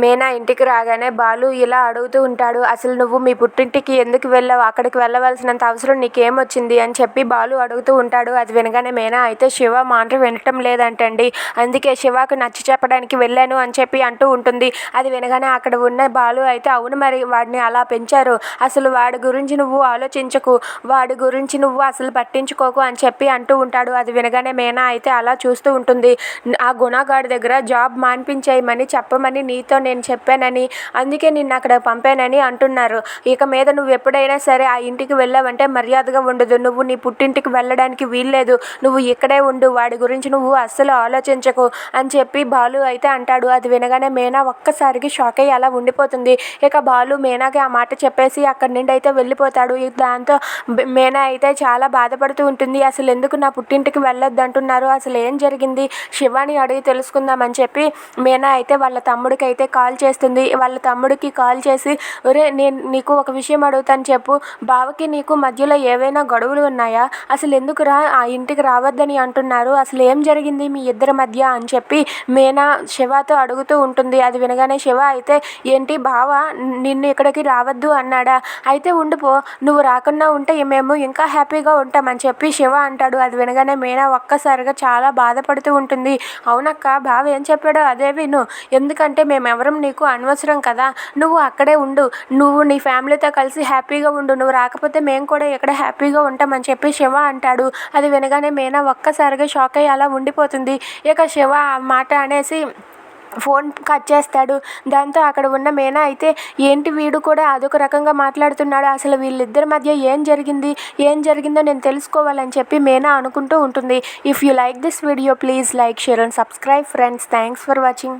మీనా ఇంటికి రాగానే బాలు ఇలా అడుగుతూ ఉంటాడు. అసలు నువ్వు మీ పుట్టింటికి ఎందుకు వెళ్ళావు? అక్కడికి వెళ్ళవలసినంత అవసరం నీకేమొచ్చింది అని చెప్పి బాలు అడుగుతూ ఉంటాడు. అది వినగానే మీనా అయితే శివ మాట వినటం లేదంటండి. అందుకే శివకు నచ్చ చెప్పడానికి వెళ్ళాను అని చెప్పి అంటూ ఉంటుంది. అది వినగానే అక్కడ ఉన్న బాలు అయితే అవును మరి వాడిని అలా పెంచారు. అసలు వాడి గురించి నువ్వు ఆలోచించకు, వాడి గురించి నువ్వు అసలు పట్టించుకోకు అని చెప్పి అంటూ ఉంటాడు. అది వినగానే మీనా అయితే అలా చూస్తూ ఉంటుంది. ఆ గుణగాడి దగ్గర జాబ్ మాన్పించేయమని చెప్పమని నీతో నేను చెప్పానని, అందుకే నిన్ను అక్కడ పంపానని అంటున్నారు. ఇక మీద నువ్వు ఎప్పుడైనా సరే ఆ ఇంటికి వెళ్ళావంటే మర్యాదగా ఉండదు. నువ్వు నీ పుట్టింటికి వెళ్ళడానికి వీల్లేదు. నువ్వు ఇక్కడే ఉండు. వాడి గురించి నువ్వు అస్సలు ఆలోచించకు అని చెప్పి బాలు అయితే అంటాడు. అది వినగానే మీనా ఒక్కసారికి షాక్ అయ్యి అలా ఉండిపోతుంది. ఇక బాలు మీనాకి ఆ మాట చెప్పేసి అక్కడి నుండి అయితే వెళ్ళిపోతాడు. దాంతో మీనా అయితే చాలా బాధపడుతూ ఉంటుంది. అసలు ఎందుకు నా పుట్టింటికి వెళ్ళొద్దు అంటున్నారు? అసలు ఏం జరిగింది? శివాని అడిగి తెలుసుకుందామని చెప్పి మీనా అయితే వాళ్ళ తమ్ముడికి అయితే కాల్ చేస్తుంది. వాళ్ళ తమ్ముడికి కాల్ చేసి, ఒరే నేను నీకు ఒక విషయం అడుగుతాను చెప్పు, బావకి నీకు మధ్యలో ఏవైనా గొడవలు ఉన్నాయా? అసలు ఎందుకురా ఆ ఇంటికి రావద్దని అంటున్నారు? అసలు ఏం జరిగింది మీ ఇద్దరి మధ్య అని చెప్పి మీనా శివతో అడుగుతూ ఉంటుంది. అది వినగానే శివ అయితే ఏంటి బావ నిన్ను ఇక్కడికి రావద్దు అన్నాడా? అయితే ఉండిపో, నువ్వు రాకుండా ఉంటే మేము ఇంకా హ్యాపీగా ఉంటామని చెప్పి శివ అంటాడు. అది వినగానే మీనా ఒక్కసారిగా చాలా బాధపడుతూ ఉంటుంది. అవునక్క, బావ ఏం చెప్పాడో అదే విను, ఎందుకంటే మేమెవరం నీకు అనవసరం కదా, నువ్వు అక్కడే ఉండు, నువ్వు నీ ఫ్యామిలీతో కలిసి హ్యాపీగా ఉండు, నువ్వు రాకపోతే మేము కూడా ఇక్కడ హ్యాపీగా ఉంటామని చెప్పి శివ అంటాడు. అది వినగానే మీనా ఒక్కసారిగా షాక్ అయ్యి అలా ఉండిపోతుంది. ఇక శివ ఆ మాట అనేసి ఫోన్ కట్ చేస్తాడు. దాంతో అక్కడ ఉన్న మీనా అయితే ఏంటి వీడు కూడా అదొక రకంగా మాట్లాడుతున్నాడు, అసలు వీళ్ళిద్దరి మధ్య ఏం జరిగిందో నేను తెలుసుకోవాలని చెప్పి మీనా అనుకుంటూ ఉంటుంది. If you like this video please like, share and subscribe friends. Thanks for watching.